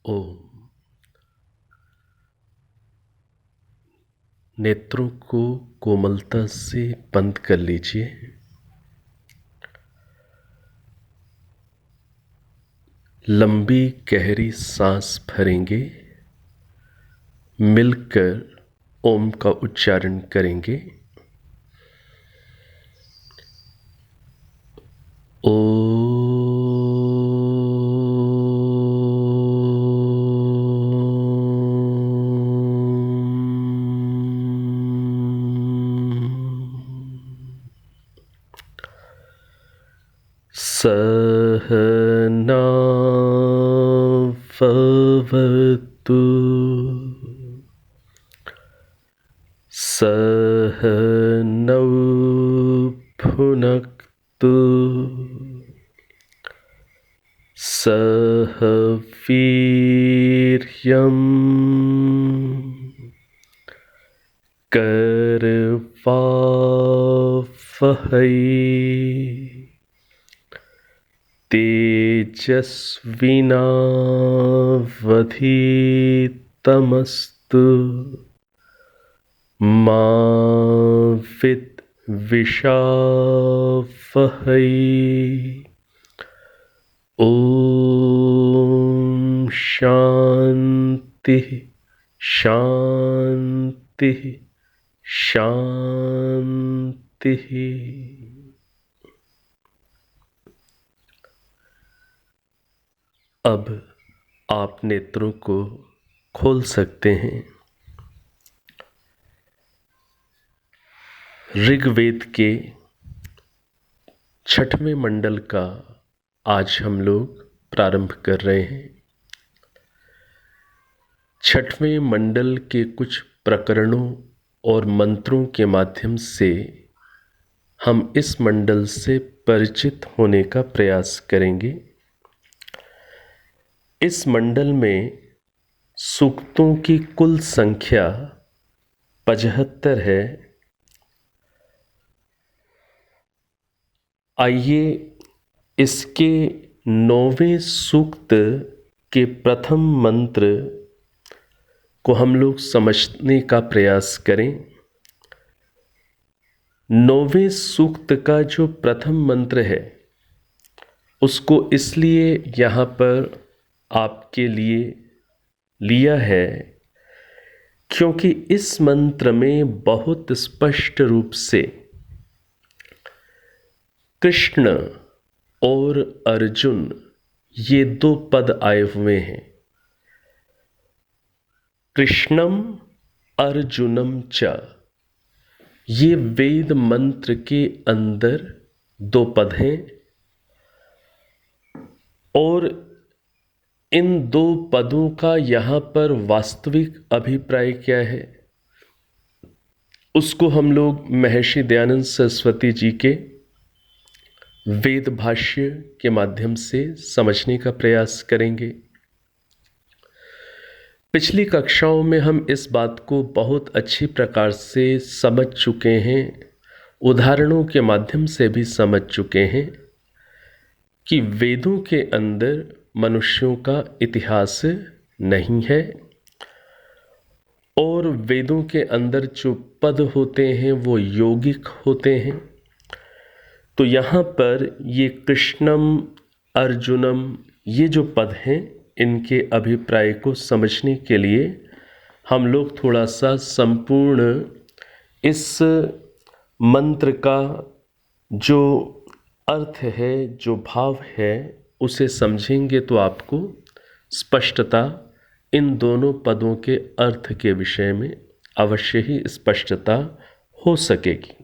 ओम। नेत्रों को कोमलता से बंद कर लीजिए। लंबी गहरी सांस भरेंगे, मिलकर ओम का उच्चारण करेंगे। ओ सहना भवतु सहनौ भुनक्तु सह वीर्यं करवावहै तेजस्विनावधीतमस्तु मा विद्विषावहै। ओम शांति शांति शांति। अब आप नेत्रों को खोल सकते हैं। ऋग्वेद के 6वें मंडल का आज हम लोग प्रारंभ कर रहे हैं। 6वें मंडल के कुछ प्रकरणों और मंत्रों के माध्यम से हम इस मंडल से परिचित होने का प्रयास करेंगे। इस मंडल में सूक्तों की कुल संख्या 75 है। आइए इसके 9वें सूक्त के प्रथम मंत्र को हम लोग समझने का प्रयास करें। 9वें सूक्त का जो प्रथम मंत्र है उसको इसलिए यहाँ पर आपके लिए लिया है क्योंकि इस मंत्र में बहुत स्पष्ट रूप से कृष्ण और अर्जुन ये 2 पद आए हुए हैं। कृष्णम अर्जुनम च, ये वेद मंत्र के अंदर 2 पद हैं और इन 2 पदों का यहाँ पर वास्तविक अभिप्राय क्या है उसको हम लोग महर्षि दयानंद सरस्वती जी के वेद भाष्य के माध्यम से समझने का प्रयास करेंगे। पिछली कक्षाओं में हम इस बात को बहुत अच्छी प्रकार से समझ चुके हैं, उदाहरणों के माध्यम से भी समझ चुके हैं कि वेदों के अंदर मनुष्यों का इतिहास नहीं है और वेदों के अंदर जो पद होते हैं वो यौगिक होते हैं। तो यहाँ पर ये कृष्णम अर्जुनम ये जो पद हैं इनके अभिप्राय को समझने के लिए हम लोग थोड़ा सा संपूर्ण इस मंत्र का जो अर्थ है, जो भाव है उसे समझेंगे तो आपको स्पष्टता इन दोनों पदों के अर्थ के विषय में अवश्य ही स्पष्टता हो सकेगी।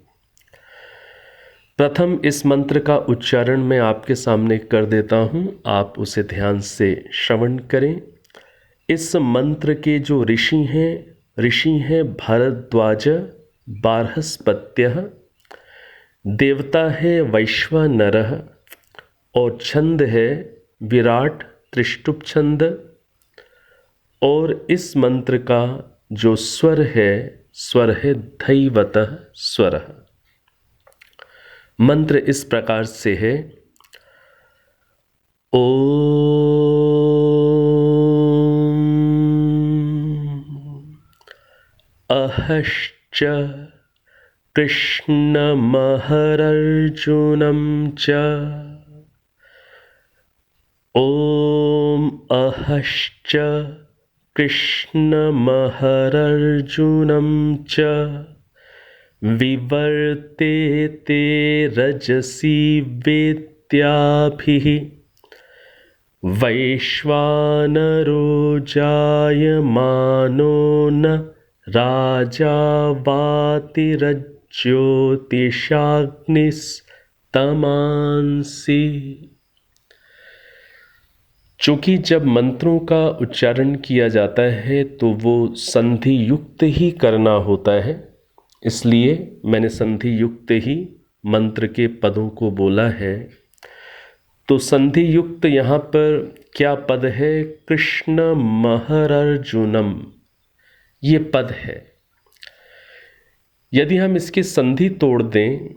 प्रथम इस मंत्र का उच्चारण मैं आपके सामने कर देता हूँ, आप उसे ध्यान से श्रवण करें। इस मंत्र के जो ऋषि हैं भारद्वाज बारहस्पत्यः, देवता है वैश्वानरः और छंद है विराट त्रिष्टुप छंद। और इस मंत्र का जो स्वर है धैवतः स्वरः। मंत्र इस प्रकार से है, ओम अहश्च कृष्णमहरर्जुनं च ॐ अहश्च कृष्णमहरर्जुनं च विवर्तेते रजसी वेद्याभिः वैश्वानरो जायमानो न राजावातिरज्योतिषाग्निस्तमांसि। चूँकि जब मंत्रों का उच्चारण किया जाता है तो वो संधि युक्त ही करना होता है, इसलिए मैंने संधि युक्त ही मंत्र के पदों को बोला है। तो संधि युक्त यहाँ पर क्या पद है? कृष्ण महरर्जुनम, ये पद है। यदि हम इसकी संधि तोड़ दें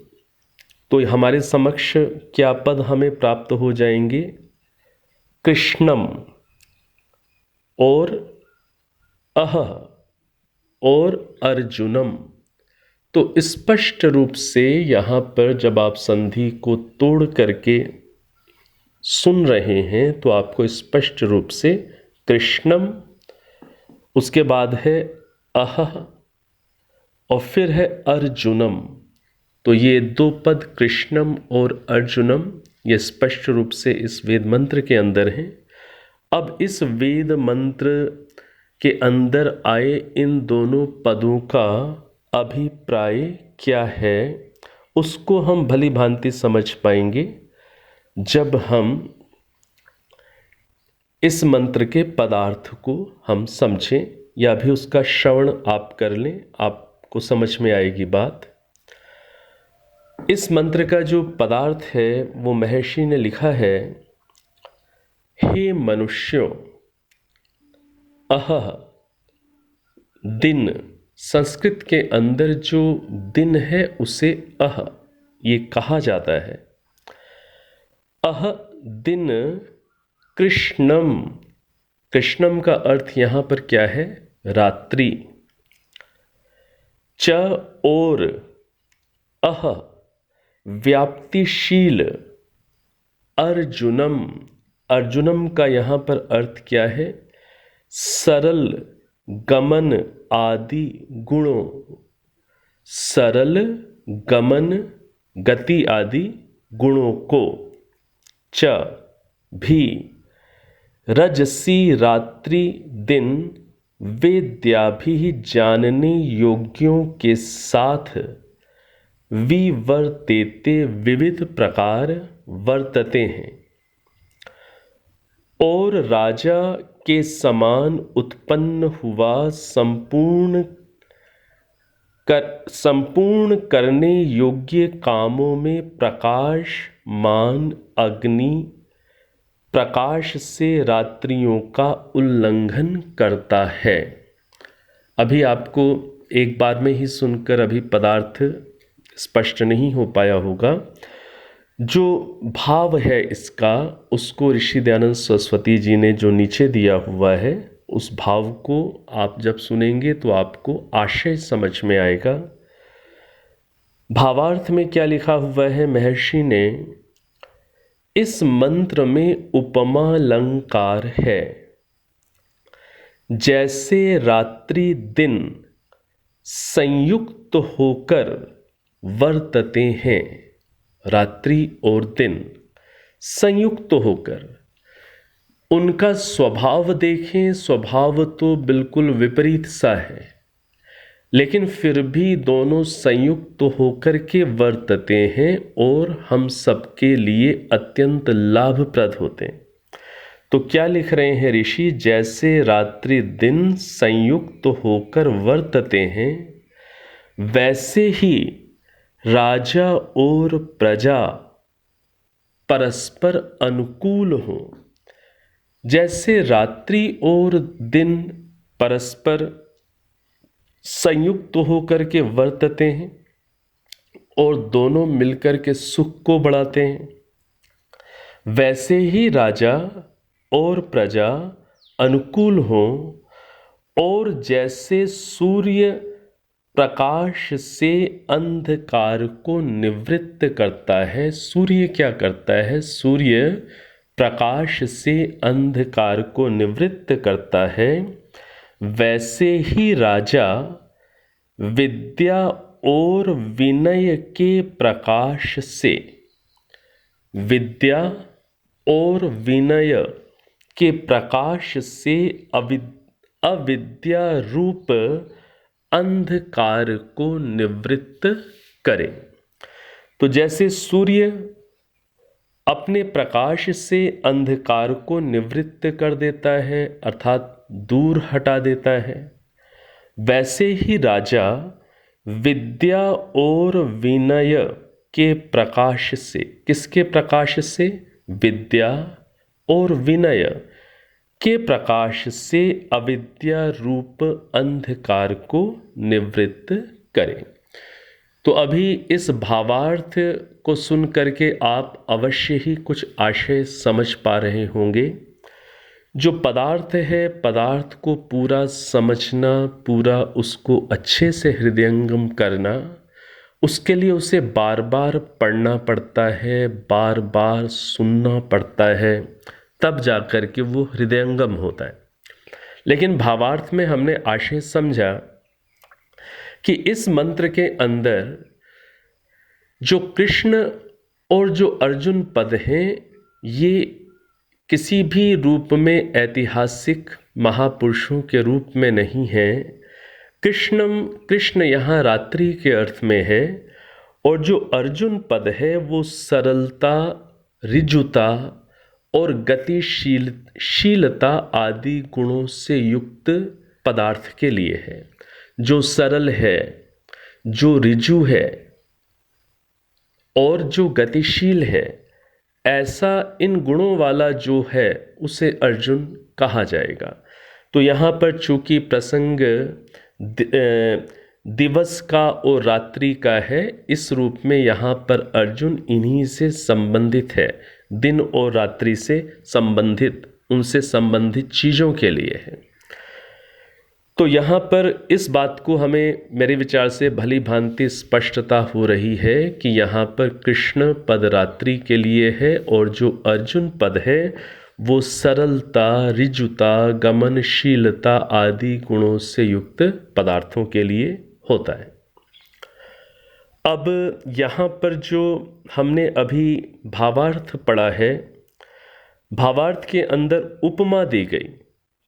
तो हमारे समक्ष क्या पद हमें प्राप्त हो जाएंगे? कृष्णम और अह और अर्जुनम। तो स्पष्ट रूप से यहाँ पर जब आप संधि को तोड़ करके सुन रहे हैं तो आपको स्पष्ट रूप से कृष्णम, उसके बाद है अह और फिर है अर्जुनम। तो ये दो पद कृष्णम और अर्जुनम ये स्पष्ट रूप से इस वेद मंत्र के अंदर हैं। अब इस वेद मंत्र के अंदर आए इन दोनों पदों का अभिप्राय क्या है उसको हम भली भांति समझ पाएंगे जब हम इस मंत्र के पदार्थ को हम समझें, या भी उसका श्रवण आप कर लें, आपको समझ में आएगी बात। इस मंत्र का जो पदार्थ है वो महर्षि ने लिखा है, हे मनुष्यों, अह दिन, संस्कृत के अंदर जो दिन है उसे अह ये कहा जाता है। अह दिन कृष्णम, कृष्णम का अर्थ यहाँ पर क्या है? रात्रि। च और अह व्याप्तिशील अर्जुनम, अर्जुनम का यहाँ पर अर्थ क्या है? सरल गमन आदि गुणों, सरल गमन गति आदि गुणों को, च भी रजसी रात्रि दिन वेद्याभि जानने योग्यों के साथ विवर्तेते विविध प्रकार वर्तते हैं और राजा के समान उत्पन्न हुआ संपूर्ण करने योग्य कामों में प्रकाश मान अग्नि प्रकाश से रात्रियों का उल्लंघन करता है। अभी आपको एक बार में ही सुनकर अभी पदार्थ स्पष्ट नहीं हो पाया होगा। जो भाव है इसका उसको ऋषि दयानंद सरस्वती जी ने जो नीचे दिया हुआ है उस भाव को आप जब सुनेंगे तो आपको आशय समझ में आएगा। भावार्थ में क्या लिखा हुआ है? महर्षि ने इस मंत्र में उपमा अलंकार है। जैसे रात्रि दिन संयुक्त होकर वर्तते हैं, रात्रि और दिन संयुक्त होकर, उनका स्वभाव देखें, स्वभाव तो बिल्कुल विपरीत सा है, लेकिन फिर भी दोनों संयुक्त होकर के वर्तते हैं और हम सबके लिए अत्यंत लाभप्रद होते हैं। तो क्या लिख रहे हैं ऋषि? जैसे रात्रि दिन संयुक्त होकर वर्तते हैं, वैसे ही राजा और प्रजा परस्पर अनुकूल हों। जैसे रात्रि और दिन परस्पर संयुक्त होकर के वर्तते हैं और दोनों मिलकर के सुख को बढ़ाते हैं, वैसे ही राजा और प्रजा अनुकूल हों। और जैसे सूर्य प्रकाश से अंधकार को निवृत्त करता है। सूर्य क्या करता है? सूर्य प्रकाश से अंधकार को निवृत्त करता है। वैसे ही राजा विद्या और विनय के प्रकाश से, विद्या और विनय के प्रकाश से अविद्या रूप अंधकार को निवृत्त करे। तो जैसे सूर्य अपने प्रकाश से अंधकार को निवृत्त कर देता है, अर्थात दूर हटा देता है, वैसे ही राजा विद्या और विनय के प्रकाश से, किसके प्रकाश से? विद्या और विनय के प्रकाश से अविद्या रूप अंधकार को निवृत्त करें। तो अभी इस भावार्थ को सुन करके आप अवश्य ही कुछ आशय समझ पा रहे होंगे। जो पदार्थ है, पदार्थ को पूरा समझना, पूरा उसको अच्छे से हृदयंगम करना, उसके लिए उसे बार बार पढ़ना पड़ता है, बार बार सुनना पड़ता है, तब जा कर के वो हृदयंगम होता है। लेकिन भावार्थ में हमने आशय समझा कि इस मंत्र के अंदर जो कृष्ण और जो अर्जुन पद हैं, ये किसी भी रूप में ऐतिहासिक महापुरुषों के रूप में नहीं है। कृष्ण यहाँ रात्रि के अर्थ में है, और जो अर्जुन पद है वो सरलता, ऋजुता और गतिशीलता आदि गुणों से युक्त पदार्थ के लिए है। जो सरल है, जो ऋजु है और जो गतिशील है, ऐसा इन गुणों वाला जो है उसे अर्जुन कहा जाएगा। तो यहाँ पर चूंकि प्रसंग दिवस का और रात्रि का है, इस रूप में यहाँ पर अर्जुन इन्हीं से संबंधित है, दिन और रात्रि से संबंधित, उनसे संबंधित चीज़ों के लिए है। तो यहाँ पर इस बात को हमें मेरे विचार से भली भांति स्पष्टता हो रही है कि यहाँ पर कृष्ण पद रात्रि के लिए है, और जो अर्जुन पद है वो सरलता, ऋजुता, गमनशीलता आदि गुणों से युक्त पदार्थों के लिए होता है। अब यहाँ पर जो हमने अभी भावार्थ पढ़ा है, भावार्थ के अंदर उपमा दी गई।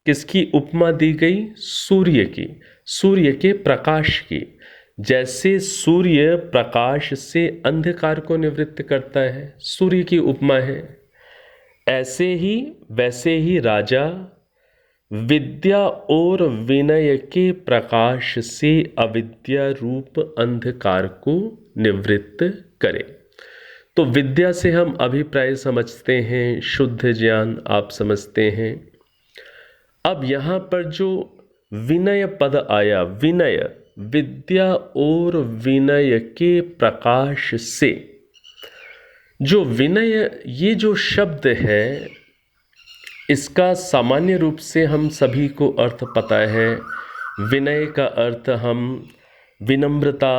किसकी उपमा दी गई? सूर्य की, सूर्य के प्रकाश की। जैसे सूर्य प्रकाश से अंधकार को निवृत्त करता है, सूर्य की उपमा है, ऐसे ही वैसे ही राजा विद्या और विनय के प्रकाश से अविद्या रूप अंधकार को निवृत्त करे। तो विद्या से हम अभिप्राय समझते हैं, शुद्ध ज्ञान आप समझते हैं। अब यहाँ पर जो विनय पद आया, विनय, विद्या और विनय के प्रकाश से, जो विनय ये जो शब्द है, इसका सामान्य रूप से हम सभी को अर्थ पता है। विनय का अर्थ हम विनम्रता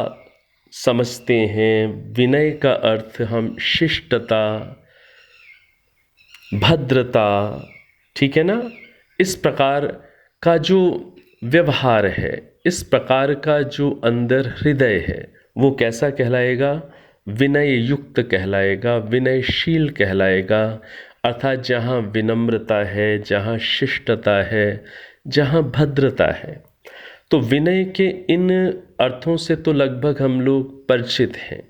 समझते हैं, विनय का अर्थ हम शिष्टता, भद्रता, ठीक है ना। इस प्रकार का जो व्यवहार है, इस प्रकार का जो अंदर हृदय है, वो कैसा कहलाएगा? विनय युक्त कहलाएगा, विनयशील कहलाएगा। अर्थात जहाँ विनम्रता है, जहाँ शिष्टता है, जहाँ भद्रता है। तो विनय के इन अर्थों से तो लगभग हम लोग परिचित हैं,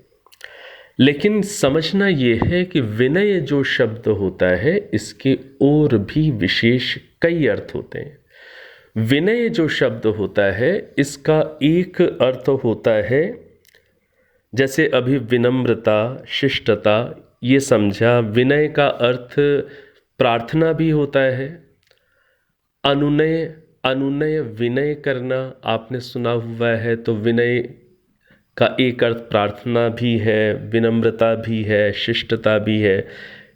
लेकिन समझना ये है कि विनय जो शब्द होता है, इसके और भी विशेष कई अर्थ होते हैं। विनय जो शब्द होता है, इसका एक अर्थ होता है, जैसे अभी विनम्रता, शिष्टता ये समझा। विनय का अर्थ प्रार्थना भी होता है। अनुनय विनय करना आपने सुना हुआ है, तो विनय का एक अर्थ प्रार्थना भी है, विनम्रता भी है, शिष्टता भी है।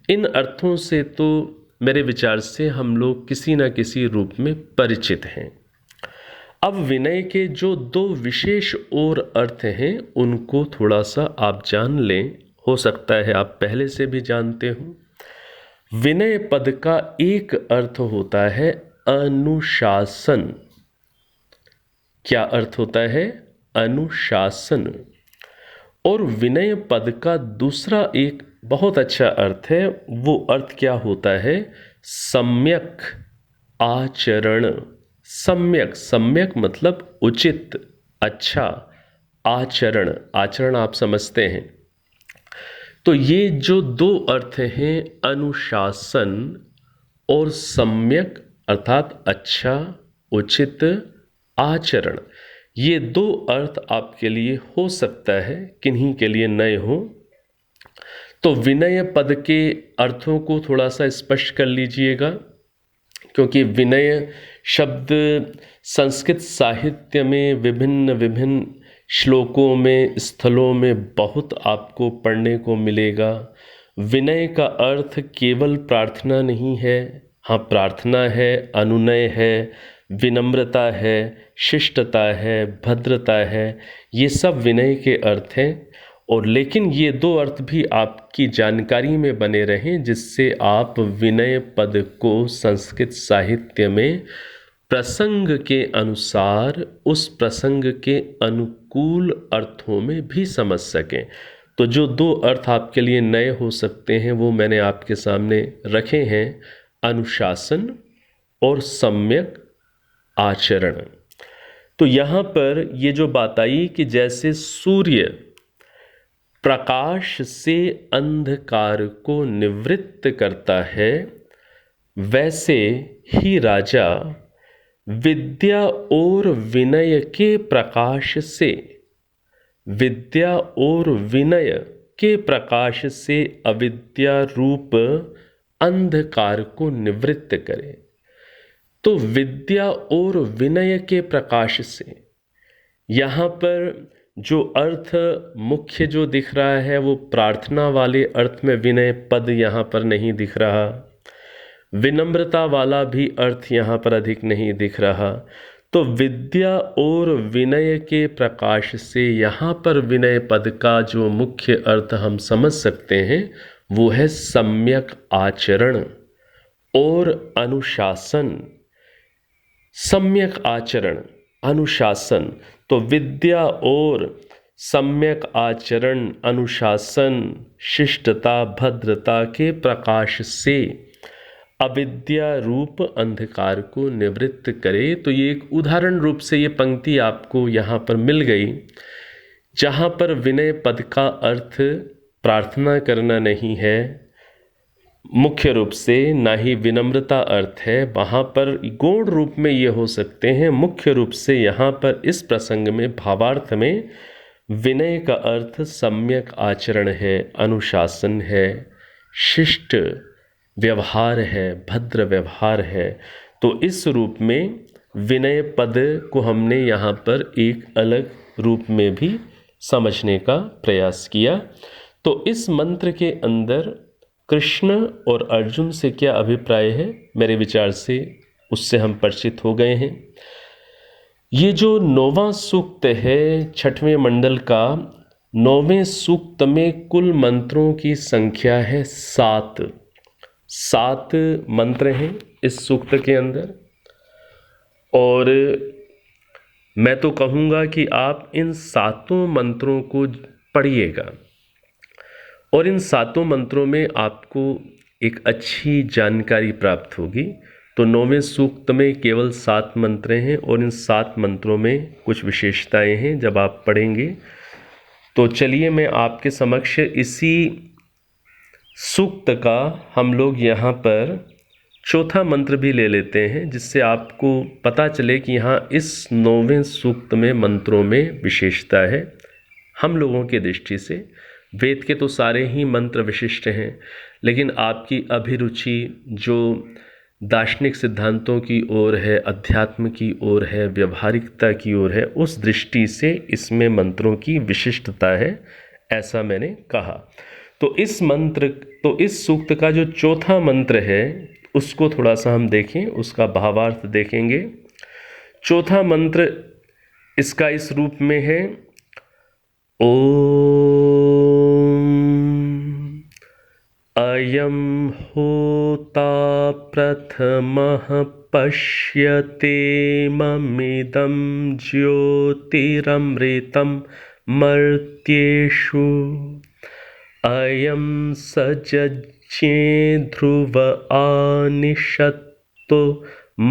इन अर्थों से तो मेरे विचार से हम लोग किसी न किसी रूप में परिचित हैं। अब विनय के जो दो विशेष और अर्थ हैं उनको थोड़ा सा आप जान लें, हो सकता है आप पहले से भी जानते हो। विनय पद का एक अर्थ होता है अनुशासन। क्या अर्थ होता है? अनुशासन। और विनय पद का दूसरा एक बहुत अच्छा अर्थ है, वो अर्थ क्या होता है? सम्यक आचरण। सम्यक, सम्यक मतलब उचित, अच्छा। आचरण, आचरण आप समझते हैं। तो ये जो दो अर्थ हैं, अनुशासन और सम्यक अर्थात अच्छा, उचित, आचरण, ये दो अर्थ आपके लिए हो सकता है, किन्हीं के लिए नए हो। तो विनय पद के अर्थों को थोड़ा सा स्पष्ट कर लीजिएगा, क्योंकि विनय शब्द संस्कृत साहित्य में विभिन्न विभिन्न श्लोकों में, स्थलों में बहुत आपको पढ़ने को मिलेगा। विनय का अर्थ केवल प्रार्थना नहीं है, हाँ प्रार्थना है, अनुनय है, विनम्रता है, शिष्टता है, भद्रता है, ये सब विनय के अर्थ हैं। और लेकिन ये दो अर्थ भी आपकी जानकारी में बने रहें, जिससे आप विनय पद को संस्कृत साहित्य में प्रसंग के अनुसार, उस प्रसंग के अनुकूल अर्थों में भी समझ सकें। तो जो दो अर्थ आपके लिए नए हो सकते हैं वो मैंने आपके सामने रखे हैं, अनुशासन और सम्यक आचरण। तो यहाँ पर ये जो बात आई कि जैसे सूर्य प्रकाश से अंधकार को निवृत्त करता है, वैसे ही राजा विद्या और विनय के प्रकाश से, विद्या और विनय के प्रकाश से अविद्या रूप अंधकार को निवृत्त करे। तो विद्या और विनय के प्रकाश से, यहाँ पर जो अर्थ मुख्य जो दिख रहा है वो प्रार्थना वाले अर्थ में विनय पद यहाँ पर नहीं दिख रहा, विनम्रता वाला भी अर्थ यहाँ पर अधिक नहीं दिख रहा। तो विद्या और विनय के प्रकाश से यहाँ पर विनय पद का जो मुख्य अर्थ हम समझ सकते हैं वो है सम्यक आचरण और अनुशासन। सम्यक आचरण, अनुशासन, तो विद्या और सम्यक आचरण, अनुशासन, शिष्टता, भद्रता के प्रकाश से अविद्या रूप अंधकार को निवृत्त करे। तो ये एक उदाहरण रूप से ये पंक्ति आपको यहाँ पर मिल गई, जहाँ पर विनय पद का अर्थ प्रार्थना करना नहीं है, मुख्य रूप से ना ही विनम्रता अर्थ है, वहाँ पर गौण रूप में ये हो सकते हैं। मुख्य रूप से यहाँ पर इस प्रसंग में भावार्थ में विनय का अर्थ सम्यक आचरण है, अनुशासन है, शिष्ट व्यवहार है, भद्र व्यवहार है। तो इस रूप में विनय पद को हमने यहाँ पर एक अलग रूप में भी समझने का प्रयास किया। तो इस मंत्र के अंदर कृष्ण और अर्जुन से क्या अभिप्राय है, मेरे विचार से उससे हम परिचित हो गए हैं। ये जो 9वां सूक्त है छठवें मंडल का, 9वें सूक्त में कुल मंत्रों की संख्या है 7। 7 मंत्र हैं इस सूक्त के अंदर, और मैं तो कहूँगा कि आप इन 7 मंत्रों को पढ़िएगा, और इन 7 मंत्रों में आपको एक अच्छी जानकारी प्राप्त होगी। तो 9वें सूक्त में केवल 7 मंत्र हैं, और इन 7 मंत्रों में कुछ विशेषताएं हैं जब आप पढ़ेंगे। तो चलिए मैं आपके समक्ष इसी सूक्त का हम लोग यहाँ पर चौथा मंत्र भी ले लेते हैं, जिससे आपको पता चले कि यहाँ इस 9वें सूक्त में मंत्रों में विशेषता है। हम लोगों की दृष्टि से वेद के तो सारे ही मंत्र विशिष्ट हैं, लेकिन आपकी अभिरुचि जो दार्शनिक सिद्धांतों की ओर है, अध्यात्म की ओर है, व्यवहारिकता की ओर है, उस दृष्टि से इसमें मंत्रों की विशिष्टता है, ऐसा मैंने कहा। तो इस सूक्त का जो चौथा मंत्र है उसको थोड़ा सा हम देखें, उसका भावार्थ देखेंगे। चौथा मंत्र इसका इस रूप में है ओम अयं होता प्रथमः पश्यते ममिदं ज्योतिरमृतं मर्त्येषु अयं सजज्ञे ध्रुव आनिषत्तो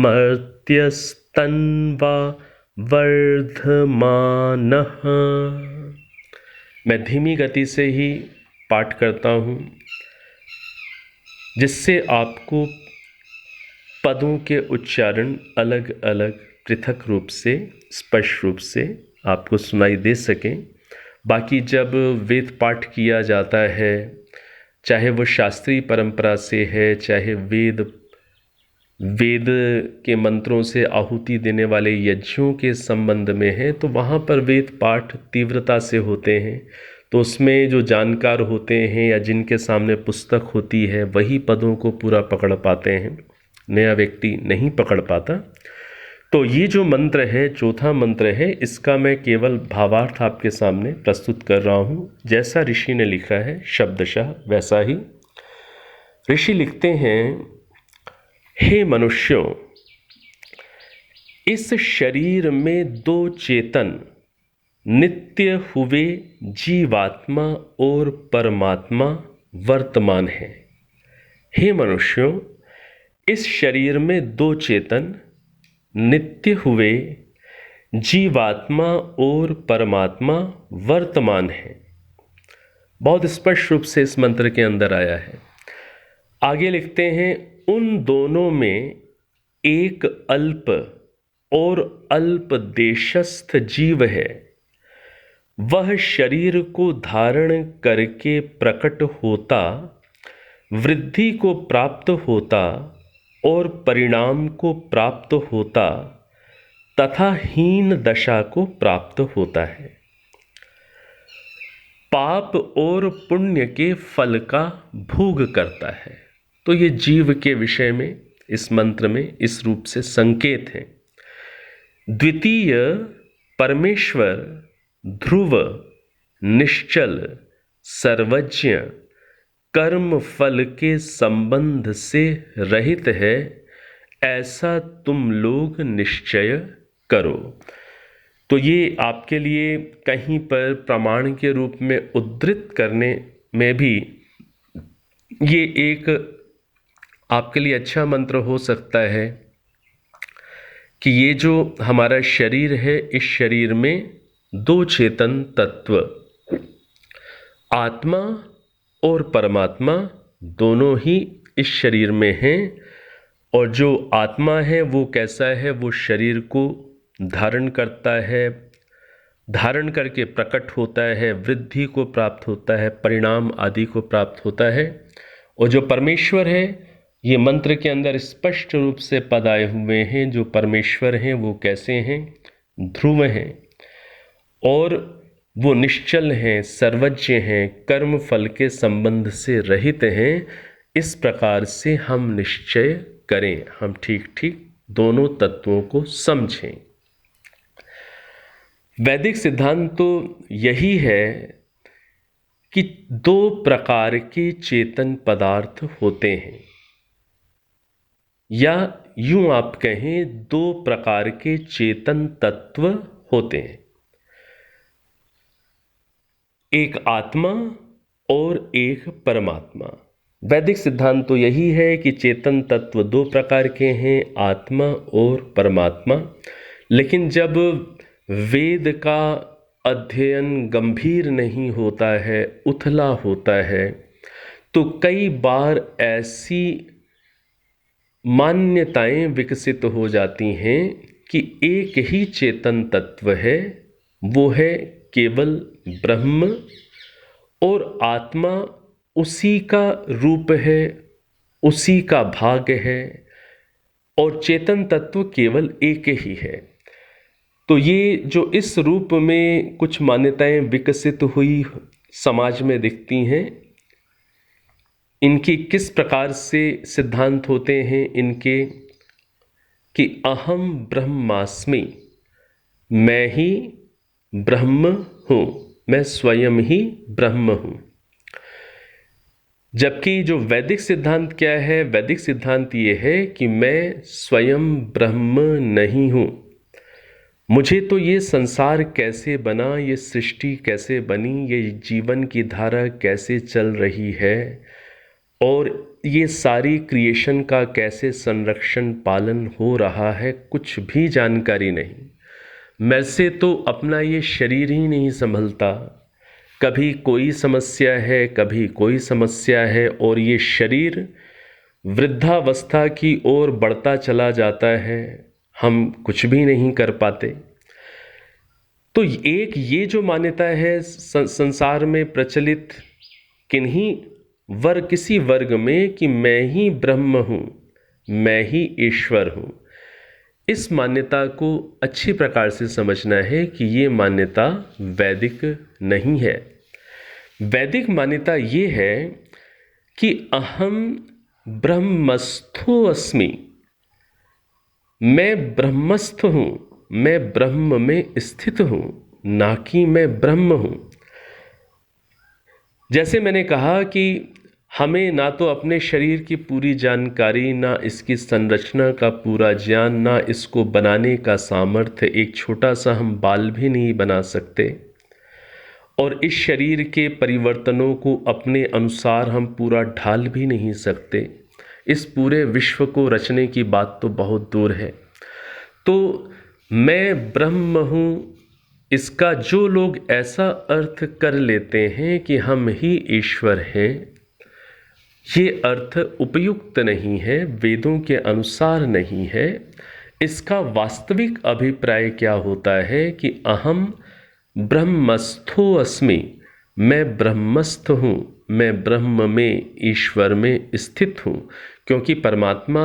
मर्त्यस्तन्वा वर्धमानः। मैं धीमी गति से ही पाठ करता हूँ जिससे आपको पदों के उच्चारण अलग अलग पृथक रूप से स्पष्ट रूप से आपको सुनाई दे सकें। बाकी जब वेद पाठ किया जाता है, चाहे वो शास्त्रीय परंपरा से है, चाहे वेद के मंत्रों से आहुति देने वाले यज्ञों के संबंध में है, तो वहाँ पर वेद पाठ तीव्रता से होते हैं। तो उसमें जो जानकार होते हैं या जिनके सामने पुस्तक होती है वही पदों को पूरा पकड़ पाते हैं, नया व्यक्ति नहीं पकड़ पाता। तो ये जो मंत्र है, चौथा मंत्र है, इसका मैं केवल भावार्थ आपके सामने प्रस्तुत कर रहा हूँ। जैसा ऋषि ने लिखा है शब्दशः वैसा ही। ऋषि लिखते हैं, हे मनुष्यों, इस शरीर में दो चेतन नित्य हुए जीवात्मा और परमात्मा वर्तमान है। हे मनुष्यों, इस शरीर में दो चेतन नित्य हुए जीवात्मा और परमात्मा वर्तमान है। बहुत स्पष्ट रूप से इस मंत्र के अंदर आया है। आगे लिखते हैं, उन दोनों में एक अल्प और अल्प देशस्थ जीव है। वह शरीर को धारण करके प्रकट होता, वृद्धि को प्राप्त होता और परिणाम को प्राप्त होता तथा हीन दशा को प्राप्त होता है। पाप और पुण्य के फल का भोग करता है। तो ये जीव के विषय में इस मंत्र में इस रूप से संकेत है। द्वितीय परमेश्वर ध्रुव, निश्चल, सर्वज्ञ, कर्म फल के संबंध से रहित है, ऐसा तुम लोग निश्चय करो। तो ये आपके लिए कहीं पर प्रमाण के रूप में उद्धृत करने में भी ये एक आपके लिए अच्छा मंत्र हो सकता है कि ये जो हमारा शरीर है, इस शरीर में दो चेतन तत्व आत्मा और परमात्मा दोनों ही इस शरीर में हैं। और जो आत्मा है वो कैसा है, वो शरीर को धारण करता है, धारण करके प्रकट होता है, वृद्धि को प्राप्त होता है, परिणाम आदि को प्राप्त होता है। और जो परमेश्वर है, ये मंत्र के अंदर स्पष्ट रूप से पद आए हुए हैं। जो परमेश्वर हैं वो कैसे हैं, ध्रुव हैं और वो निश्चल हैं, सर्वज्ञ हैं, कर्म फल के संबंध से रहित हैं। इस प्रकार से हम निश्चय करें, हम ठीक ठीक दोनों तत्वों को समझें। वैदिक सिद्धांत तो यही है कि दो प्रकार के चेतन पदार्थ होते हैं, या यूं आप कहें दो प्रकार के चेतन तत्व होते हैं, एक आत्मा और एक परमात्मा। वैदिक सिद्धांत तो यही है कि चेतन तत्व दो प्रकार के हैं, आत्मा और परमात्मा। लेकिन जब वेद का अध्ययन गंभीर नहीं होता है, उथला होता है, तो कई बार ऐसी मान्यताएं विकसित हो जाती हैं कि एक ही चेतन तत्व है, वो है केवल ब्रह्म, और आत्मा उसी का रूप है, उसी का भाग है, और चेतन तत्व केवल एक ही है। तो ये जो इस रूप में कुछ मान्यताएं विकसित हुई समाज में दिखती हैं, इनकी किस प्रकार से सिद्धांत होते हैं इनके, कि अहम ब्रह्मास्मि, मैं ही ब्रह्म हूँ, मैं स्वयं ही ब्रह्म हूँ। जबकि जो वैदिक सिद्धांत क्या है, वैदिक सिद्धांत ये है कि मैं स्वयं ब्रह्म नहीं हूँ। मुझे तो ये संसार कैसे बना, ये सृष्टि कैसे बनी, ये जीवन की धारा कैसे चल रही है और ये सारी क्रिएशन का कैसे संरक्षण पालन हो रहा है, कुछ भी जानकारी नहीं। मेरे से तो अपना ये शरीर ही नहीं संभलता। कभी कोई समस्या है, कभी कोई समस्या है और ये शरीर वृद्धावस्था की ओर बढ़ता चला जाता है, हम कुछ भी नहीं कर पाते। तो एक ये जो मान्यता है संसार में प्रचलित किसी वर्ग में कि मैं ही ब्रह्म हूँ, मैं ही ईश्वर हूँ, इस मान्यता को अच्छी प्रकार से समझना है कि ये मान्यता वैदिक नहीं है। वैदिक मान्यता ये है कि अहम ब्रह्मस्थो अस्मि, मैं ब्रह्मस्थ हूँ, मैं ब्रह्म में स्थित हूँ, ना कि मैं ब्रह्म हूँ। जैसे मैंने कहा कि हमें ना तो अपने शरीर की पूरी जानकारी, ना इसकी संरचना का पूरा ज्ञान, ना इसको बनाने का सामर्थ्य, एक छोटा सा हम बाल भी नहीं बना सकते और इस शरीर के परिवर्तनों को अपने अनुसार हम पूरा ढाल भी नहीं सकते। इस पूरे विश्व को रचने की बात तो बहुत दूर है। तो मैं ब्रह्म हूँ, इसका जो लोग ऐसा अर्थ कर लेते हैं कि हम ही ईश्वर हैं, ये अर्थ उपयुक्त नहीं है, वेदों के अनुसार नहीं है। इसका वास्तविक अभिप्राय क्या होता है कि अहम ब्रह्मस्थो अस्मि, मैं ब्रह्मस्थ हूँ, मैं ब्रह्म में, ईश्वर में स्थित हूँ। क्योंकि परमात्मा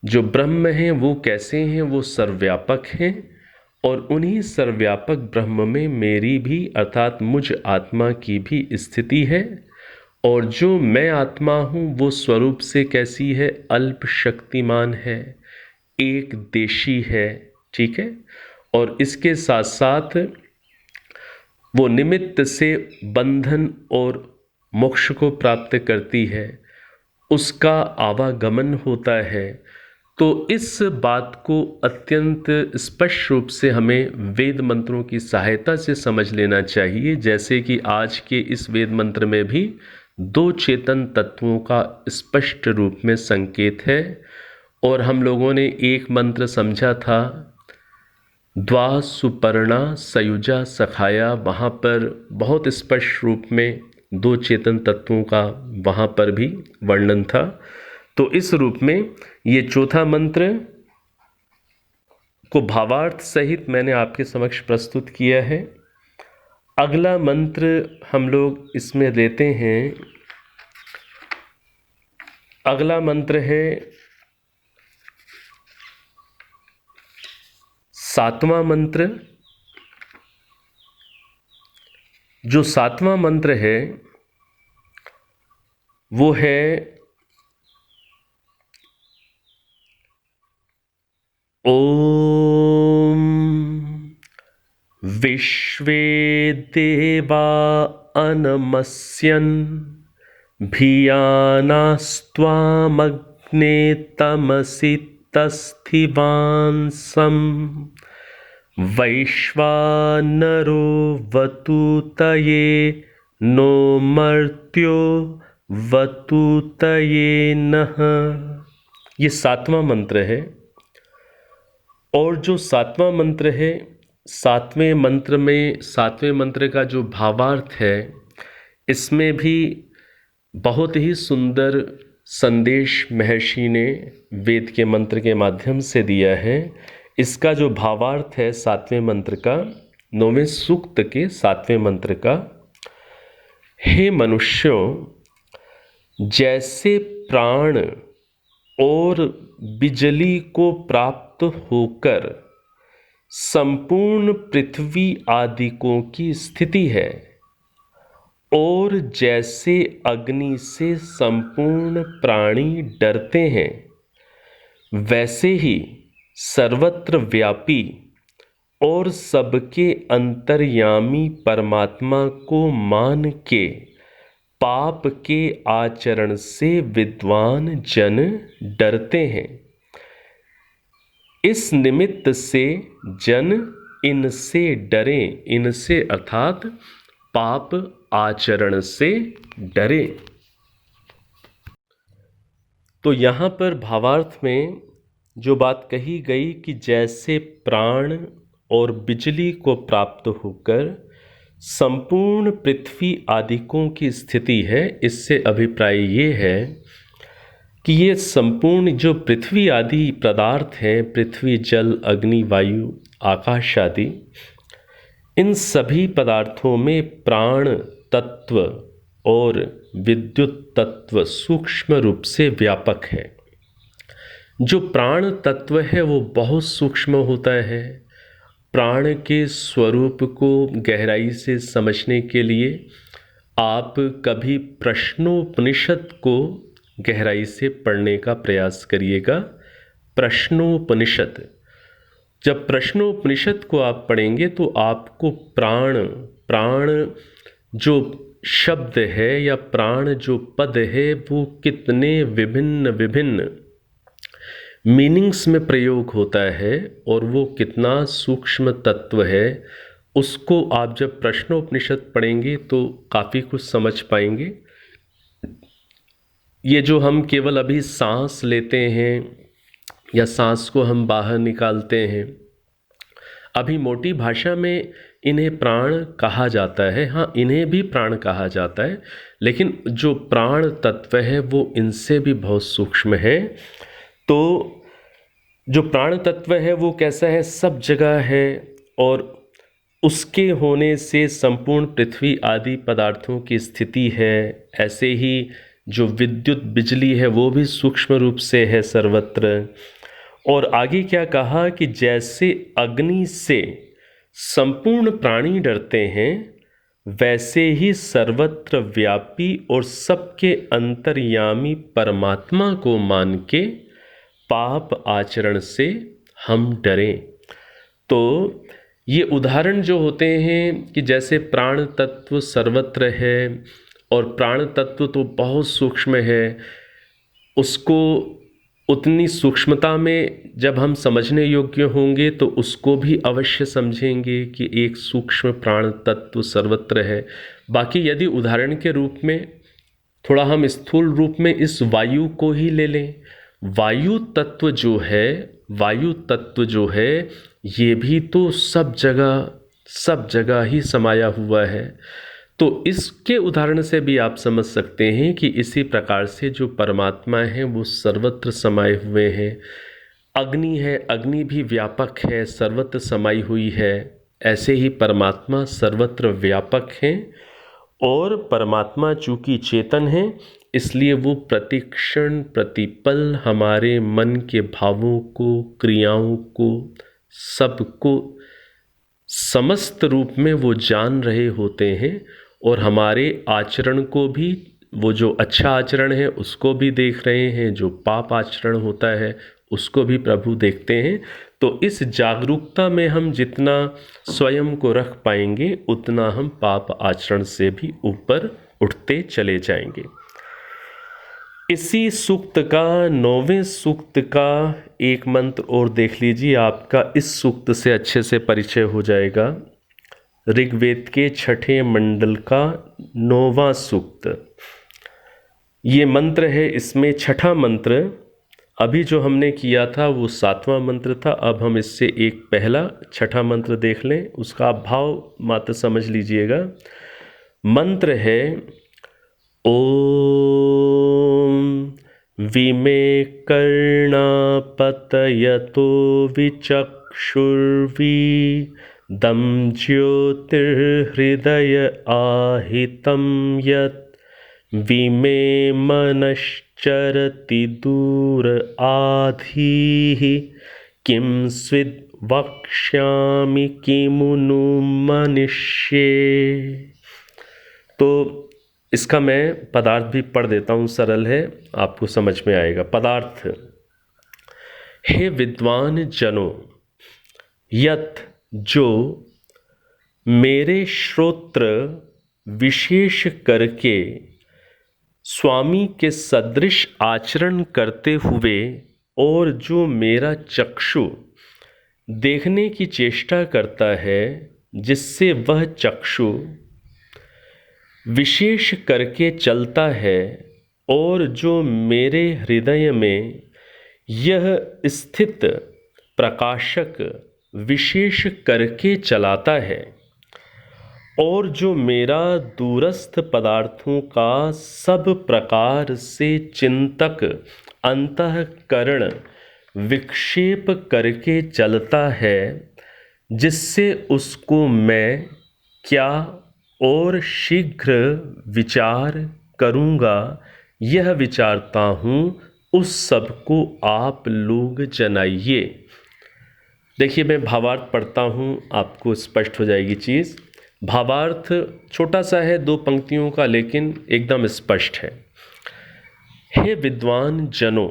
जो ब्रह्म हैं वो कैसे हैं, वो सर्वव्यापक हैं और उन्हीं सर्वव्यापक ब्रह्म में मेरी भी अर्थात मुझ आत्मा की भी स्थिति है। और जो मैं आत्मा हूँ वो स्वरूप से कैसी है, अल्प शक्तिमान है, एक देशी है, ठीक है। और इसके साथ साथ वो निमित्त से बंधन और मोक्ष को प्राप्त करती है, उसका आवागमन होता है। तो इस बात को अत्यंत स्पष्ट रूप से हमें वेद मंत्रों की सहायता से समझ लेना चाहिए। जैसे कि आज के इस वेद मंत्र में भी दो चेतन तत्वों का स्पष्ट रूप में संकेत है। और हम लोगों ने एक मंत्र समझा था, द्वा सुपर्णा सयुजा सखाया, वहाँ पर बहुत स्पष्ट रूप में दो चेतन तत्वों का वहाँ पर भी वर्णन था। तो इस रूप में ये चौथा मंत्र को भावार्थ सहित मैंने आपके समक्ष प्रस्तुत किया है। अगला मंत्र हम लोग इसमें लेते हैं। अगला मंत्र है सातवां मंत्र। जो सातवां मंत्र है वो है ओम विश्वे देवा अनमस्यन् भियानास्त्वामग्ने तमसि तस्थिवांसं वैश्वानरो वतुतये नो मर्त्यो वतुतये नः। ये सातवां मंत्र है। और जो सातवां मंत्र है, सातवें मंत्र का जो भावार्थ है, इसमें भी बहुत ही सुंदर संदेश महर्षि ने वेद के मंत्र के माध्यम से दिया है। इसका जो भावार्थ है सातवें मंत्र का, 9वें सूक्त के सातवें मंत्र का, हे मनुष्यों, जैसे प्राण और बिजली को प्राप्त होकर संपूर्ण पृथ्वी आदिकों की स्थिति है और जैसे अग्नि से संपूर्ण प्राणी डरते हैं, वैसे ही सर्वत्र व्यापी और सबके अंतर्यामी परमात्मा को मान के पाप के आचरण से विद्वान जन डरते हैं। इस निमित्त से जन इनसे डरें, इनसे अर्थात पाप आचरण से डरे। तो यहाँ पर भावार्थ में जो बात कही गई कि जैसे प्राण और बिजली को प्राप्त होकर संपूर्ण पृथ्वी आदिकों की स्थिति है, इससे अभिप्राय ये है कि ये संपूर्ण जो पृथ्वी आदि पदार्थ हैं, पृथ्वी, जल, अग्नि, वायु, आकाश आदि, इन सभी पदार्थों में प्राण तत्व और विद्युत तत्व सूक्ष्म रूप से व्यापक है। जो प्राण तत्व है वो बहुत सूक्ष्म होता है। प्राण के स्वरूप को गहराई से समझने के लिए आप कभी प्रश्नोपनिषद को गहराई से पढ़ने का प्रयास करिएगा। प्रश्नोपनिषद, जब प्रश्नोपनिषद को आप पढ़ेंगे तो आपको प्राण जो शब्द है या प्राण जो पद है वो कितने विभिन्न विभिन्न मीनिंग्स में प्रयोग होता है और वो कितना सूक्ष्म तत्व है, उसको आप जब प्रश्नोपनिषद पढ़ेंगे तो काफ़ी कुछ समझ पाएंगे। ये जो हम केवल अभी सांस लेते हैं या सांस को हम बाहर निकालते हैं, अभी मोटी भाषा में इन्हें प्राण कहा जाता है। हाँ, इन्हें भी प्राण कहा जाता है, लेकिन जो प्राण तत्व है वो इनसे भी बहुत सूक्ष्म है। तो जो प्राण तत्व है वो कैसा है, सब जगह है और उसके होने से संपूर्ण पृथ्वी आदि पदार्थों की स्थिति है। ऐसे ही जो विद्युत बिजली है वो भी सूक्ष्म रूप से है सर्वत्र। और आगे क्या कहा कि जैसे अग्नि से संपूर्ण प्राणी डरते हैं, वैसे ही सर्वत्र व्यापी और सबके अंतर्यामी परमात्मा को मान के पाप आचरण से हम डरें। तो ये उदाहरण जो होते हैं कि जैसे प्राण तत्व सर्वत्र है और प्राण तत्व तो बहुत सूक्ष्म है, उसको उतनी सूक्ष्मता में जब हम समझने योग्य होंगे तो उसको भी अवश्य समझेंगे कि एक सूक्ष्म प्राण तत्व सर्वत्र है। बाकी यदि उदाहरण के रूप में थोड़ा हम स्थूल रूप में इस वायु को ही ले लें, वायु तत्व जो है ये भी तो सब जगह ही समाया हुआ है। तो इसके उदाहरण से भी आप समझ सकते हैं कि इसी प्रकार से जो परमात्मा है वो सर्वत्र समाये हुए हैं। अग्नि है, अग्नि भी व्यापक है, सर्वत्र समाई हुई है। ऐसे ही परमात्मा सर्वत्र व्यापक हैं और परमात्मा चूँकि चेतन है इसलिए वो प्रतिक्षण प्रतिपल हमारे मन के भावों को, क्रियाओं को, सबको समस्त रूप में वो जान रहे होते हैं और हमारे आचरण को भी, वो जो अच्छा आचरण है उसको भी देख रहे हैं, जो पाप आचरण होता है उसको भी प्रभु देखते हैं। तो इस जागरूकता में हम जितना स्वयं को रख पाएंगे उतना हम पाप आचरण से भी ऊपर उठते चले जाएंगे। इसी सूक्त का 9वें सूक्त का एक मंत्र और देख लीजिए, आपका इस सूक्त से अच्छे से परिचय हो जाएगा। ऋग्वेद के 6ठे मंडल का 9वां सूक्त ये मंत्र है। इसमें 6ठा मंत्र, अभी जो हमने किया था वो 7वां मंत्र था। अब हम इससे एक पहला 6ठा मंत्र देख लें, उसका भाव मात्र समझ लीजिएगा। मंत्र है ओम विमे कर्णापतयतो विचक्षुर्वी दम ज्योतिर्हृदय आहितं यत् विमे मनश्चरति दूर आधीः किं स्विद् वक्ष्यामि किमुनु मनिष्ये। तो इसका मैं पदार्थ भी पढ़ देता हूँ, सरल है, आपको समझ में आएगा। पदार्थ, हे विद्वान जनों, यत जो मेरे श्रोत्र विशेष करके स्वामी के सदृश आचरण करते हुए और जो मेरा चक्षु देखने की चेष्टा करता है, जिससे वह चक्षु विशेष करके चलता है, और जो मेरे हृदय में यह स्थित प्रकाशक विशेष करके चलाता है, और जो मेरा दूरस्थ पदार्थों का सब प्रकार से चिंतक अंतःकरण विक्षेप करके चलता है, जिससे उसको मैं क्या और शीघ्र विचार करूँगा, यह विचारता हूँ, उस सब को आप लोग जनाइए। देखिए, मैं भावार्थ पढ़ता हूँ, आपको स्पष्ट हो जाएगी चीज़। भावार्थ छोटा सा है, 2 पंक्तियों का, लेकिन एकदम स्पष्ट है। हे विद्वान जनों,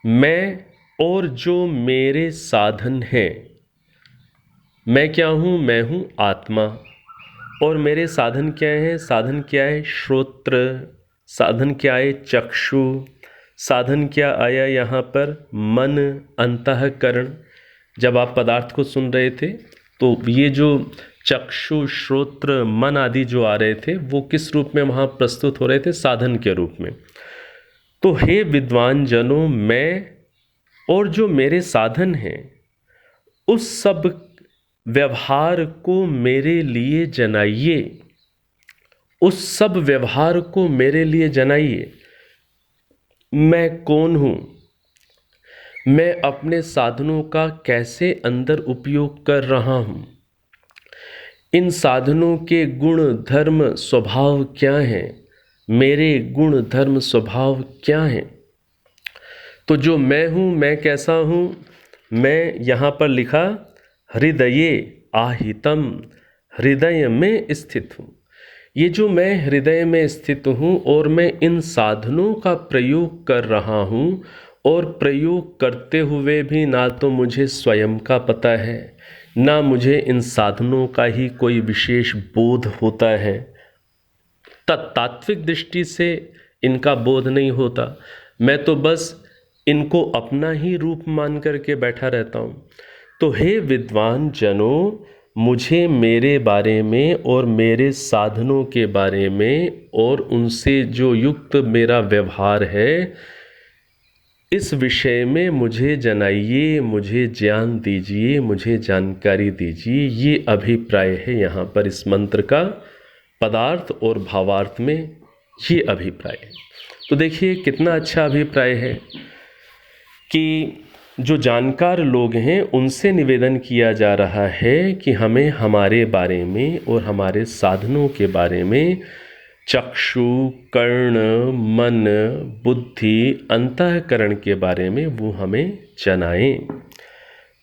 मैं और जो मेरे साधन हैं, मैं क्या हूँ? मैं हूँ आत्मा। और मेरे साधन क्या हैं? साधन क्या है? श्रोत्र। साधन क्या है? चक्षु। साधन क्या आया यहाँ पर? मन, अंतःकरण। जब आप पदार्थ को सुन रहे थे तो ये जो चक्षु, श्रोत्र, मन आदि जो आ रहे थे, वो किस रूप में वहाँ प्रस्तुत हो रहे थे? साधन के रूप में। तो हे विद्वान जनों, मैं और जो मेरे साधन हैं, उस सब व्यवहार को मेरे लिए जनाइए। उस सब व्यवहार को मेरे लिए जनाइए। मैं कौन हूँ? मैं अपने साधनों का कैसे अंदर उपयोग कर रहा हूँ? इन साधनों के गुण, धर्म, स्वभाव क्या हैं? मेरे गुण, धर्म, स्वभाव क्या हैं? तो जो मैं हूँ, मैं कैसा हूँ? मैं यहाँ पर लिखा हृदये आहितम, हृदय में स्थित हूँ। ये जो मैं हृदय में स्थित हूँ और मैं इन साधनों का प्रयोग कर रहा हूँ, और प्रयोग करते हुए भी ना तो मुझे स्वयं का पता है, ना मुझे इन साधनों का ही कोई विशेष बोध होता है। तात्विक दृष्टि से इनका बोध नहीं होता। मैं तो बस इनको अपना ही रूप मान करके बैठा रहता हूँ। तो हे विद्वान जनों, मुझे मेरे बारे में और मेरे साधनों के बारे में और उनसे जो युक्त मेरा व्यवहार है, इस विषय में मुझे जनाइए, मुझे ज्ञान दीजिए, मुझे जानकारी दीजिए। ये अभिप्राय है यहाँ पर इस मंत्र का। पदार्थ और भावार्थ में ये अभिप्राय है। तो देखिए कितना अच्छा अभिप्राय है कि जो जानकार लोग हैं उनसे निवेदन किया जा रहा है कि हमें हमारे बारे में और हमारे साधनों के बारे में चक्षु, कर्ण, मन, बुद्धि, अंतःकरण के बारे में वो हमें जनाएं।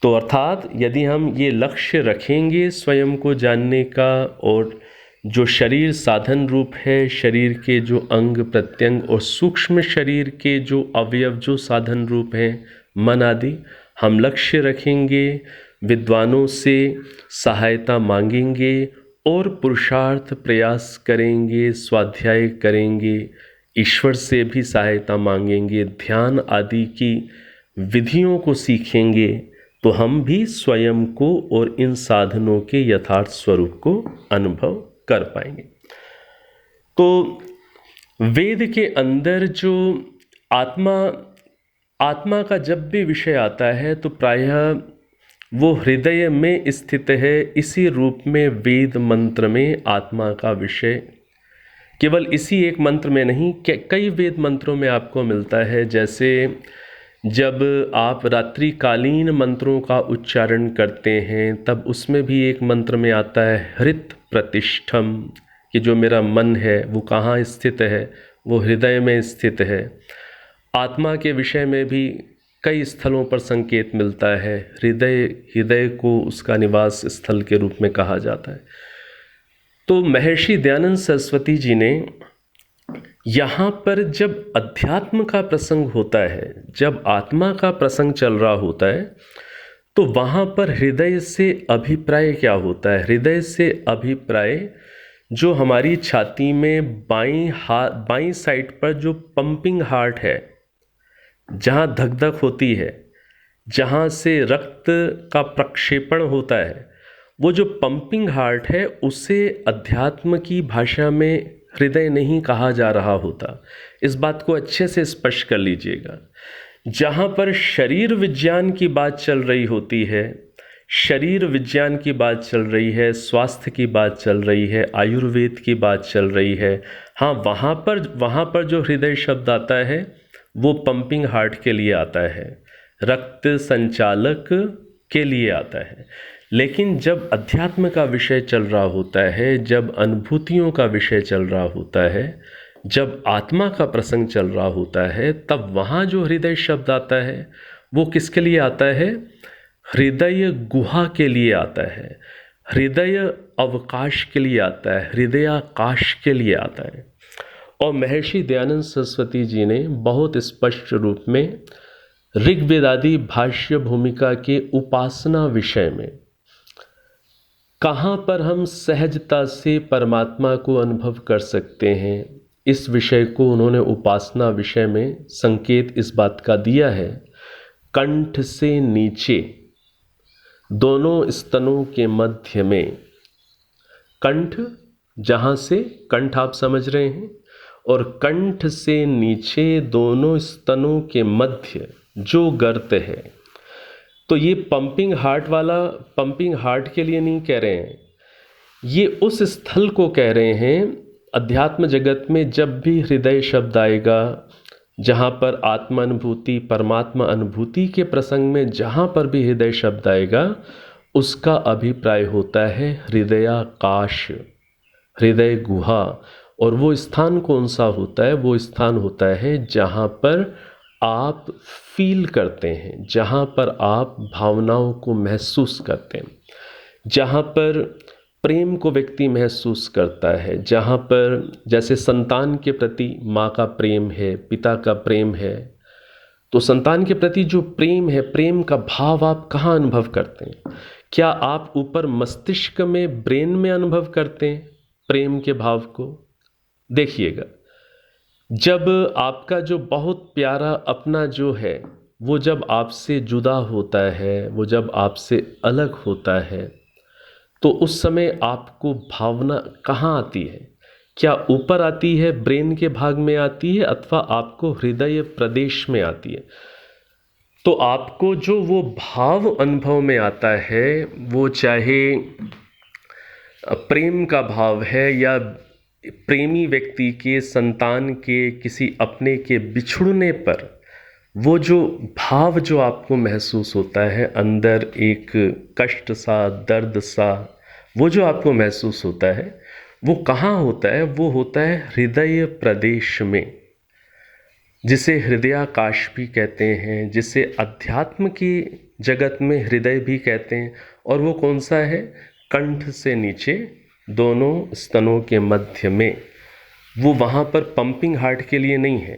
तो अर्थात यदि हम ये लक्ष्य रखेंगे स्वयं को जानने का, और जो शरीर साधन रूप है, शरीर के जो अंग प्रत्यंग और सूक्ष्म शरीर के जो अवयव जो साधन रूप हैं, मन आदि, हम लक्ष्य रखेंगे, विद्वानों से सहायता मांगेंगे और पुरुषार्थ प्रयास करेंगे, स्वाध्याय करेंगे, ईश्वर से भी सहायता मांगेंगे, ध्यान आदि की विधियों को सीखेंगे, तो हम भी स्वयं को और इन साधनों के यथार्थ स्वरूप को अनुभव कर पाएंगे। तो वेद के अंदर जो आत्मा का जब भी विषय आता है तो प्रायः वो हृदय में स्थित है। इसी रूप में वेद मंत्र में आत्मा का विषय केवल इसी एक मंत्र में नहीं, कई वेद मंत्रों में आपको मिलता है। जैसे जब आप रात्रिकालीन मंत्रों का उच्चारण करते हैं तब उसमें भी एक मंत्र में आता है हृत प्रतिष्ठम, कि जो मेरा मन है वो कहाँ स्थित है? वो हृदय में स्थित है। आत्मा के विषय में भी कई स्थलों पर संकेत मिलता है। हृदय को उसका निवास स्थल के रूप में कहा जाता है। तो महर्षि दयानंद सरस्वती जी ने यहाँ पर जब अध्यात्म का प्रसंग होता है, जब आत्मा का प्रसंग चल रहा होता है, तो वहाँ पर हृदय से अभिप्राय क्या होता है? हृदय से अभिप्राय जो हमारी छाती में बाईं साइड पर जो पंपिंग हार्ट है, जहाँ धक धक होती है, जहाँ से रक्त का प्रक्षेपण होता है, वो जो पंपिंग हार्ट है उसे अध्यात्म की भाषा में हृदय नहीं कहा जा रहा होता। इस बात को अच्छे से स्पष्ट कर लीजिएगा। जहाँ पर शरीर विज्ञान की बात चल रही होती है, शरीर विज्ञान की बात चल रही है, स्वास्थ्य की बात चल रही है, आयुर्वेद की बात चल रही है, हाँ वहाँ पर जो हृदय शब्द आता है वो पंपिंग हार्ट के लिए आता है, रक्त संचालक के लिए आता है। लेकिन जब अध्यात्म का विषय चल रहा होता है, जब अनुभूतियों का विषय चल रहा होता है, जब आत्मा का प्रसंग चल रहा होता है, तब वहाँ जो हृदय शब्द आता है वो किसके लिए आता है? हृदय गुहा के लिए आता है, हृदय अवकाश के लिए आता है, हृदयाकाश के लिए आता है। और महर्षि दयानंद सरस्वती जी ने बहुत स्पष्ट रूप में ऋग्वेदादि भाष्य भूमिका के उपासना विषय में कहाँ पर हम सहजता से परमात्मा को अनुभव कर सकते हैं, इस विषय को उन्होंने उपासना विषय में संकेत इस बात का दिया है। कंठ से नीचे दोनों स्तनों के मध्य में, कंठ जहाँ से कंठ आप समझ रहे हैं, और कंठ से नीचे दोनों स्तनों के मध्य जो गर्त है, तो ये पंपिंग हार्ट वाला पंपिंग हार्ट के लिए नहीं कह रहे हैं, ये उस स्थल को कह रहे हैं। अध्यात्म जगत में जब भी हृदय शब्द आएगा, जहाँ पर आत्मा अनुभूति परमात्मा अनुभूति के प्रसंग में जहाँ पर भी हृदय शब्द आएगा, उसका अभिप्राय होता है हृदयाकाश, हृदय गुहा। और वो स्थान कौन सा होता है? वो स्थान होता है जहाँ पर आप फील करते हैं, जहाँ पर आप भावनाओं को महसूस करते हैं, जहाँ पर प्रेम को व्यक्ति महसूस करता है, जहाँ पर जैसे संतान के प्रति माँ का प्रेम है, पिता का प्रेम है, तो संतान के प्रति जो प्रेम है, प्रेम का भाव आप कहाँ अनुभव करते हैं? क्या आप ऊपर मस्तिष्क में, ब्रेन में अनुभव करते हैं प्रेम के भाव को? देखिएगा, जब आपका जो बहुत प्यारा अपना जो है वो जब आपसे जुदा होता है, वो जब आपसे अलग होता है, तो उस समय आपको भावना कहाँ आती है? क्या ऊपर आती है, ब्रेन के भाग में आती है, अथवा आपको हृदय प्रदेश में आती है? तो आपको जो वो भाव अनुभव में आता है, वो चाहे प्रेम का भाव है या प्रेमी व्यक्ति के, संतान के, किसी अपने के बिछुड़ने पर वो जो भाव जो आपको महसूस होता है, अंदर एक कष्ट सा, दर्द सा, वो जो आपको महसूस होता है, वो कहाँ होता है? वो होता है हृदय प्रदेश में, जिसे हृदयाकाश भी कहते हैं, जिसे अध्यात्म की जगत में हृदय भी कहते हैं। और वो कौन सा है? कंठ से नीचे दोनों स्तनों के मध्य में। वो वहाँ पर पंपिंग हार्ट के लिए नहीं है।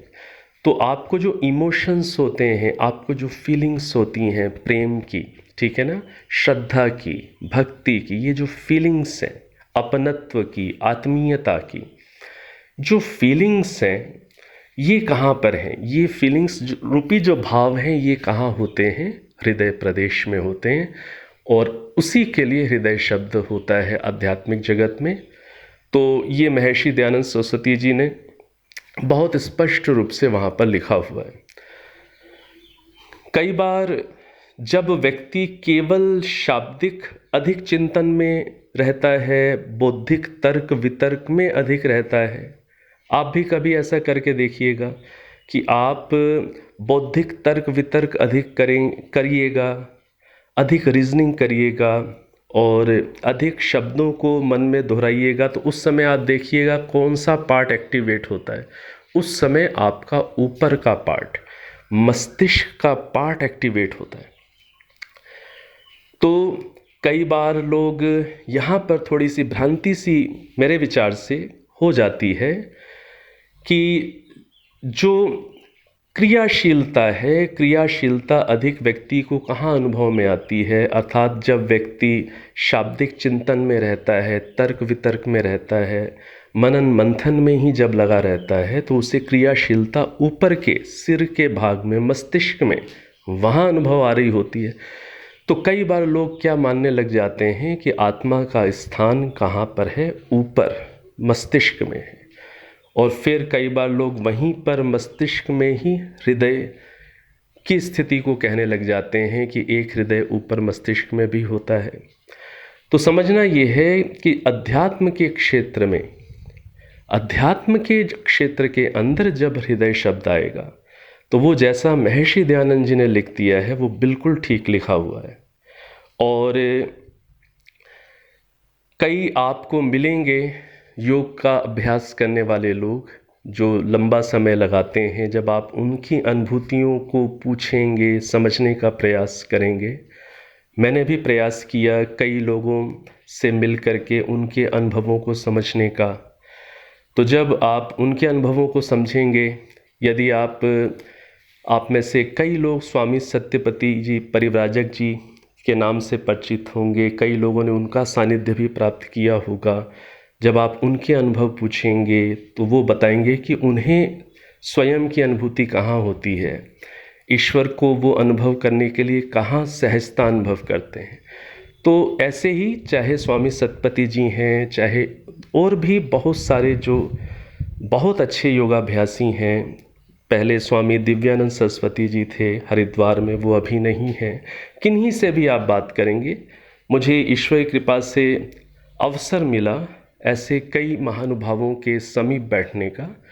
तो आपको जो इमोशंस होते हैं, आपको जो फीलिंग्स होती हैं प्रेम की, ठीक है ना, श्रद्धा की, भक्ति की, ये जो फीलिंग्स हैं, अपनत्व की, आत्मीयता की जो फीलिंग्स हैं, ये कहाँ पर हैं? ये फीलिंग्स रूपी जो भाव हैं, ये कहाँ होते हैं? हृदय प्रदेश में होते हैं। और उसी के लिए हृदय शब्द होता है आध्यात्मिक जगत में। तो ये महर्षि दयानंद सरस्वती जी ने बहुत स्पष्ट रूप से वहाँ पर लिखा हुआ है। कई बार जब व्यक्ति केवल शाब्दिक अधिक चिंतन में रहता है, बौद्धिक तर्क वितर्क में अधिक रहता है, आप भी कभी ऐसा करके देखिएगा कि आप बौद्धिक तर्क वितर्क अधिक करिएगा, अधिक रीजनिंग करिएगा और अधिक शब्दों को मन में दोहराइएगा, तो उस समय आप देखिएगा कौन सा पार्ट एक्टिवेट होता है। उस समय आपका ऊपर का पार्ट, मस्तिष्क का पार्ट एक्टिवेट होता है। तो कई बार लोग यहाँ पर थोड़ी सी भ्रांति सी मेरे विचार से हो जाती है कि जो क्रियाशीलता है, क्रियाशीलता अधिक व्यक्ति को कहाँ अनुभव में आती है, अर्थात जब व्यक्ति शाब्दिक चिंतन में रहता है, तर्क वितर्क में रहता है, मनन मंथन में ही जब लगा रहता है, तो उसे क्रियाशीलता ऊपर के सिर के भाग में, मस्तिष्क में, वहाँ अनुभव आ रही होती है। तो कई बार लोग क्या मानने लग जाते हैं कि आत्मा का स्थान कहाँ पर है, ऊपर मस्तिष्क में है। और फिर कई बार लोग वहीं पर मस्तिष्क में ही हृदय की स्थिति को कहने लग जाते हैं कि एक हृदय ऊपर मस्तिष्क में भी होता है। तो समझना ये है कि अध्यात्म के क्षेत्र में, अध्यात्म के क्षेत्र के अंदर जब हृदय शब्द आएगा तो वो जैसा महर्षि दयानंद जी ने लिख दिया है वो बिल्कुल ठीक लिखा हुआ है। और कई आपको मिलेंगे योग का अभ्यास करने वाले लोग जो लंबा समय लगाते हैं, जब आप उनकी अनुभूतियों को पूछेंगे, समझने का प्रयास करेंगे। मैंने भी प्रयास किया कई लोगों से मिल कर के उनके अनुभवों को समझने का। तो जब आप उनके अनुभवों को समझेंगे, यदि आप में से कई लोग स्वामी सत्यपति जी परिव्राजक जी के नाम से परिचित होंगे, कई लोगों ने उनका सानिध्य भी प्राप्त किया होगा। जब आप उनके अनुभव पूछेंगे तो वो बताएंगे कि उन्हें स्वयं की अनुभूति कहाँ होती है, ईश्वर को वो अनुभव करने के लिए कहाँ सहजता अनुभव करते हैं। तो ऐसे ही चाहे स्वामी सतपति जी हैं, चाहे और भी बहुत सारे जो बहुत अच्छे योगाभ्यासी हैं, पहले स्वामी दिव्यानंद सरस्वती जी थे हरिद्वार में, वो अभी नहीं हैं, किन्हीं से भी आप बात करेंगे, मुझे ईश्वर की कृपा से अवसर मिला ऐसे कई महानुभावों के समीप बैठने का।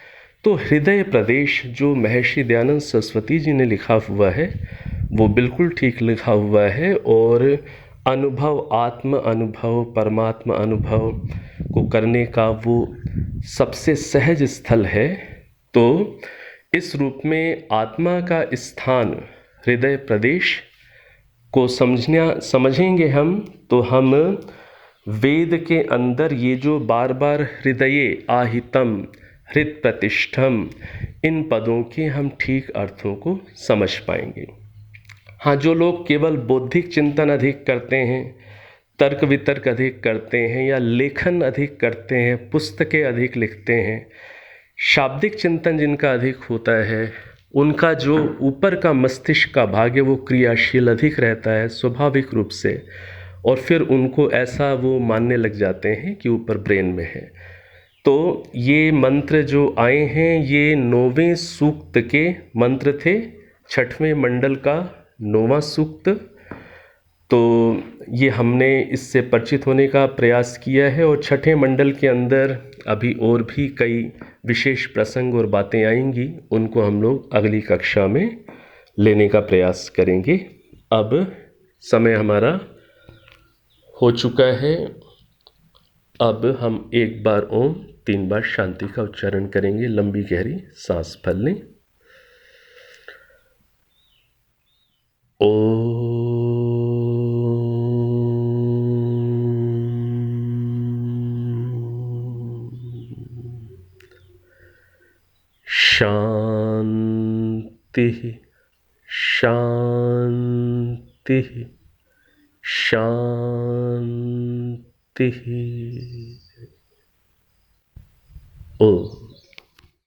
तो हृदय प्रदेश जो महर्षि दयानंद सरस्वती जी ने लिखा हुआ है वो बिल्कुल ठीक लिखा हुआ है। और अनुभव, आत्म अनुभव, परमात्मा अनुभव को करने का वो सबसे सहज स्थल है। तो इस रूप में आत्मा का स्थान हृदय प्रदेश को समझेंगे हम, तो हम वेद के अंदर ये जो बार बार हृदये आहितम, हृत प्रतिष्ठम, इन पदों के हम ठीक अर्थों को समझ पाएंगे। हाँ, जो लोग केवल बौद्धिक चिंतन अधिक करते हैं, तर्क वितर्क अधिक करते हैं, या लेखन अधिक करते हैं, पुस्तकें अधिक लिखते हैं, शाब्दिक चिंतन जिनका अधिक होता है, उनका जो ऊपर का मस्तिष्क का भाग है वो क्रियाशील अधिक रहता है स्वाभाविक रूप से। और फिर उनको ऐसा वो मानने लग जाते हैं कि ऊपर ब्रेन में है। तो ये मंत्र जो आए हैं ये 9वें सूक्त के मंत्र थे, 6वें मंडल का 9वां सूक्त। तो ये हमने इससे परिचित होने का प्रयास किया है। और 6ठे मंडल के अंदर अभी और भी कई विशेष प्रसंग और बातें आएंगी, उनको हम लोग अगली कक्षा में लेने का प्रयास करेंगे। अब समय हमारा हो चुका है। अब हम एक बार ओम, 3 बार शांति का उच्चारण करेंगे। लंबी गहरी सांस भर लें। शांति शांति शांति। ओम।